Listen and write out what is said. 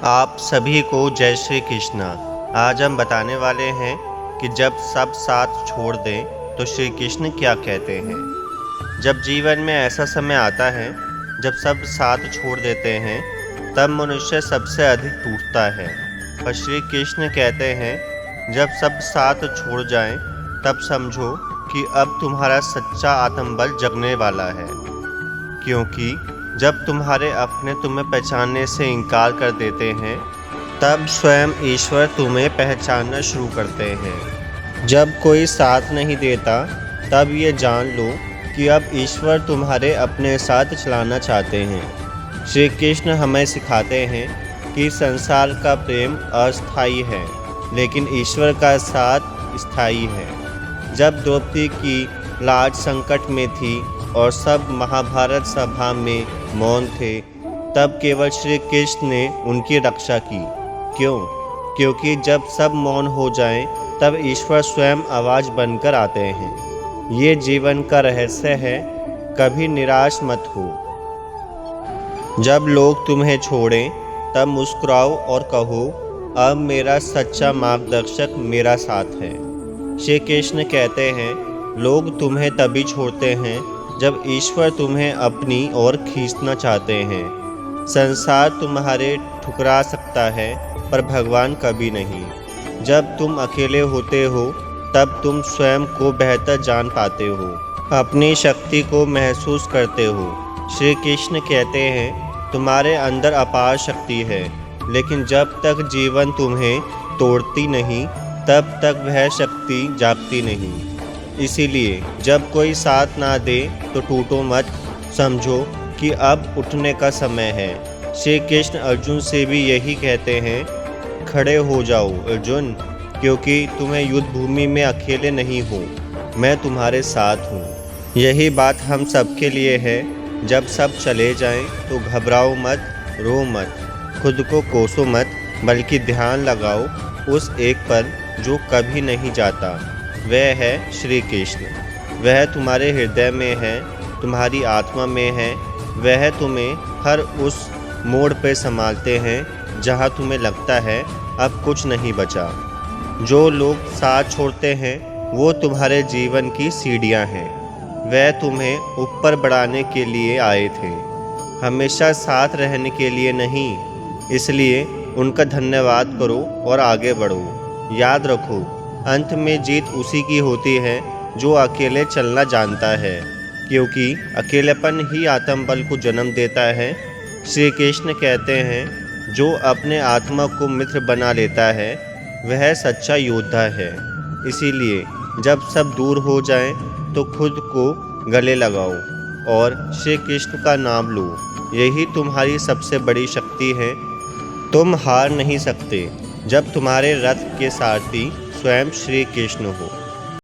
आप सभी को जय श्री कृष्णा। आज हम बताने वाले हैं कि जब सब साथ छोड़ दें तो श्री कृष्ण क्या कहते हैं। जब जीवन में ऐसा समय आता है जब सब साथ छोड़ देते हैं तब मनुष्य सबसे अधिक टूटता है। पर श्री कृष्ण कहते हैं जब सब साथ छोड़ जाएं तब समझो कि अब तुम्हारा सच्चा आत्मबल जगने वाला है, क्योंकि जब तुम्हारे अपने तुम्हें पहचानने से इनकार कर देते हैं तब स्वयं ईश्वर तुम्हें पहचानना शुरू करते हैं। जब कोई साथ नहीं देता तब ये जान लो कि अब ईश्वर तुम्हारे अपने साथ चलाना चाहते हैं। श्री कृष्ण हमें सिखाते हैं कि संसार का प्रेम अस्थायी है लेकिन ईश्वर का साथ स्थायी है। जब द्रौपदी की लाज संकट में थी और सब महाभारत सभा में मौन थे तब केवल श्री कृष्ण ने उनकी रक्षा की। क्यों? क्योंकि जब सब मौन हो जाएं तब ईश्वर स्वयं आवाज़ बनकर आते हैं। ये जीवन का रहस्य है, कभी निराश मत हो। जब लोग तुम्हें छोड़ें तब मुस्कुराओ और कहो अब मेरा सच्चा मार्गदर्शक मेरा साथ है। श्री कृष्ण कहते हैं लोग तुम्हें तभी छोड़ते हैं जब ईश्वर तुम्हें अपनी ओर खींचना चाहते हैं। संसार तुम्हारे ठुकरा सकता है पर भगवान कभी नहीं। जब तुम अकेले होते हो तब तुम स्वयं को बेहतर जान पाते हो, अपनी शक्ति को महसूस करते हो। श्री कृष्ण कहते हैं तुम्हारे अंदर अपार शक्ति है, लेकिन जब तक जीवन तुम्हें तोड़ती नहीं तब तक वह शक्ति जागती नहीं। इसीलिए जब कोई साथ ना दे तो टूटो मत, समझो कि अब उठने का समय है। श्री कृष्ण अर्जुन से भी यही कहते हैं खड़े हो जाओ अर्जुन, क्योंकि तुम्हें युद्ध भूमि में अकेले नहीं हो, मैं तुम्हारे साथ हूँ। यही बात हम सबके लिए है। जब सब चले जाएं तो घबराओ मत, रो मत, खुद को कोसो मत, बल्कि ध्यान लगाओ उस एक पर जो कभी नहीं जाता। वह है श्री कृष्ण। वह तुम्हारे हृदय में है, तुम्हारी आत्मा में है। वह तुम्हें हर उस मोड़ पर संभालते हैं जहाँ तुम्हें लगता है अब कुछ नहीं बचा। जो लोग साथ छोड़ते हैं वो तुम्हारे जीवन की सीढ़ियाँ हैं। वह तुम्हें ऊपर बढ़ाने के लिए आए थे, हमेशा साथ रहने के लिए नहीं। इसलिए उनका धन्यवाद करो और आगे बढ़ो। याद रखो अंत में जीत उसी की होती है जो अकेले चलना जानता है, क्योंकि अकेलेपन ही आत्मबल को जन्म देता है। श्री कृष्ण कहते हैं जो अपने आत्मा को मित्र बना लेता है वह सच्चा योद्धा है। इसीलिए जब सब दूर हो जाएं तो खुद को गले लगाओ और श्री कृष्ण का नाम लो। यही तुम्हारी सबसे बड़ी शक्ति है। तुम हार नहीं सकते जब तुम्हारे रथ के सारथी स्वयं श्री कृष्ण हो।